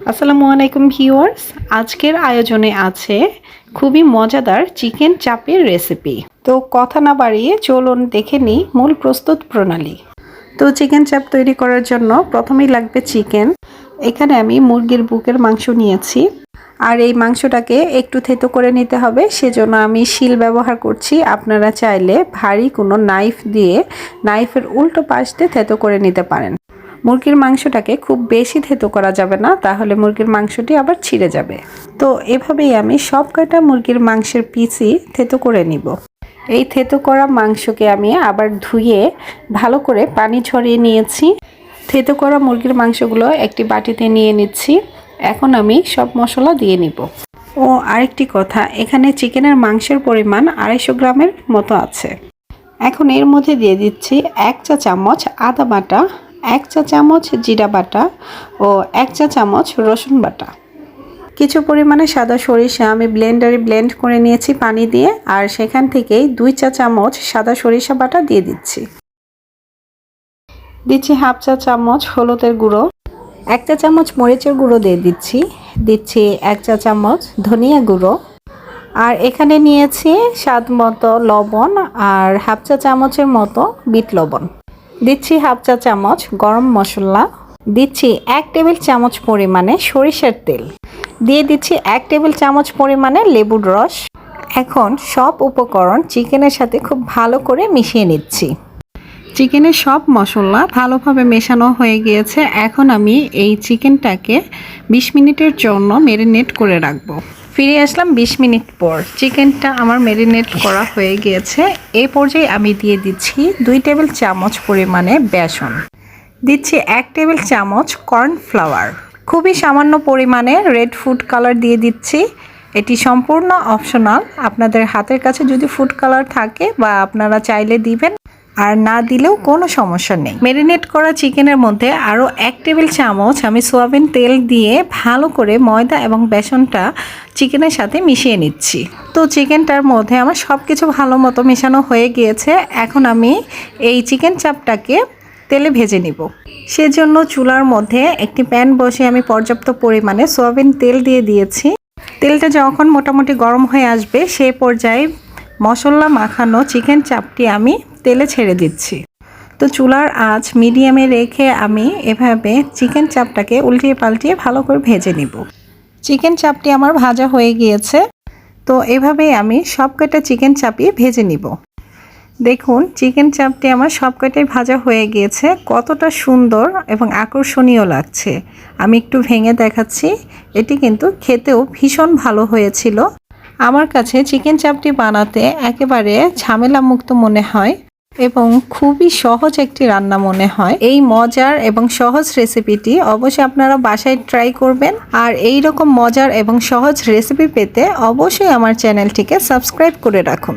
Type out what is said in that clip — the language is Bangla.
আসসালামু আলাইকুম ভিউয়ার্স, আজকের আয়োজনে আছে খুবই মজাদার চিকেন চাপের রেসিপি। তো কথা না বাড়িয়ে চলুন দেখে নিই মূল প্রস্তুত প্রণালী। তো চিকেন চাপ তৈরি করার জন্য প্রথমেই লাগবে চিকেন। এখানে আমি মুরগির বুকের মাংস নিয়েছি, আর এই মাংসটাকে একটু থেতো করে নিতে হবে, সেজন্য আমি শিল ব্যবহার করছি। আপনারা চাইলে ভারী কোনো নাইফ দিয়ে নাইফের উল্টো পাশ দিয়ে থেতো করে নিতে পারেন। মুরগির মাংসটাকে খুব বেশি থেতো করা যাবে না, তাহলে মুরগির মাংসটি আবার ছিঁড়ে যাবে। তো এভাবেই আমি সব কয়টা মুরগির মাংসের পিসই থেতো করে নিব। এই থেতো করা মাংসকে আমি আবার ধুয়ে ভালো করে পানি ঝরিয়ে নিয়েছি। থেতো করা মুরগির মাংসগুলো একটি বাটিতে নিয়ে নিচ্ছি। এখন আমি সব মশলা দিয়ে নিব। ও আরেকটি কথা, এখানে চিকেনের মাংসের পরিমাণ 250 গ্রামের মতো আছে। এখন এর মধ্যে দিয়ে দিচ্ছি 1 চা চামচ আদা বাটা, 1 চা চামচ জিরা বাটা ও 1 চা চামচ রসুন বাটা। কিছু পরিমাণে সাদা সরিষা আমি ব্লেন্ডারে ব্লেন্ড করে নিয়েছি পানি দিয়ে, আর সেখান থেকেই 2 চা চামচ সাদা সরিষা বাটা দিয়ে দিচ্ছি। দিচ্ছি হাফ চা চামচ হলুদের গুঁড়ো, 1 চা চামচ মরিচের গুঁড়ো দিয়ে দিচ্ছি। দিচ্ছি 1 চা চামচ ধনিয়া গুঁড়ো, আর এখানে নিয়েছি স্বাদ মতো লবণ আর হাফ চা চামচের মতো বিট লবণ। দিচ্ছি হাফ চা চামচ গরম মশলা, দিচ্ছি 1 টেবিল চামচ পরিমাণে সরিষার তেল, দিয়ে দিচ্ছি 1 টেবিল চামচ পরিমাণে লেবুর রস। এখন সব উপকরণ চিকেনের সাথে খুব ভালো করে মিশিয়ে নিচ্ছি। চিকেনের সব মশলা ভালোভাবে মেশানো হয়ে গিয়েছে। এখন আমি এই চিকেনটাকে 20 মিনিটের জন্য ম্যারিনেট করে রাখবো। ফিরে আসলাম 20 মিনিট পর। চিকেনটা আমার ম্যারিনেট করা হয়ে গিয়েছে। এই পর্যায়ে আমি দিয়ে দিচ্ছি 2 টেবিল চামচ পরিমাণে বেসন, দিচ্ছি 1 টেবিল চামচ কর্নফ্লাওয়ার, খুবই সামান্য পরিমাণে রেড ফুড কালার দিয়ে দিচ্ছি। এটি সম্পূর্ণ অপশনাল, আপনাদের হাতের কাছে যদি ফুড কালার থাকে বা আপনারা চাইলে দিবেন, আর না দিলেও কোনো সমস্যা নেই। ম্যারিনেট করা চিকেনের মধ্যে আরও 1 টেবিল চামচ আমি সয়াবিন তেল দিয়ে ভালো করে ময়দা এবং বেসনটা চিকেনের সাথে মিশিয়ে নিচ্ছি। তো চিকেনটার মধ্যে আমার সব কিছু ভালো মতো মেশানো হয়ে গিয়েছে। এখন আমি এই চিকেন চাপটাকে তেলে ভেজে নিব। সেজন্য চুলার মধ্যে একটি প্যান বসে আমি পর্যাপ্ত পরিমাণে সয়াবিন তেল দিয়ে দিয়েছি। তেলটা যখন মোটামুটি গরম হয়ে আসবে সেই পর্যায়ে মশলা মাখানো চিকেন চাপটি আমি তেলে ছেড়ে দিচ্ছি। তো চুলার আঁচ মিডিয়ামে রেখে আমি এভাবে চিকেন চাপটাকে উল্টিয়ে পাল্টিয়ে ভালো করে ভেজে নিব। চিকেন চাপটি আমার ভাজা হয়ে গিয়েছে। তো এভাবেই আমি সব কয়টা চিকেন চাপই ভেজে নিব। দেখুন চিকেন চাপটি আমার সব কয়টাই ভাজা হয়ে গিয়েছে। কতটা সুন্দর এবং আকর্ষণীয় লাগছে। আমি একটু ভেঙে দেখাচ্ছি। এটি কিন্তু খেতেও ভীষণ ভালো হয়েছিল। আমার কাছে চিকেন চাপটি বানাতে একেবারে ঝামেলামুক্ত মনে হয় এবং খুবই সহজ একটি রান্না মনে হয়। এই মজার এবং সহজ রেসিপিটি অবশ্যই আপনারা বাসায় ট্রাই করবেন। আর এই রকম মজার এবং সহজ রেসিপি পেতে অবশ্যই আমার চ্যানেলটিকে সাবস্ক্রাইব করে রাখুন।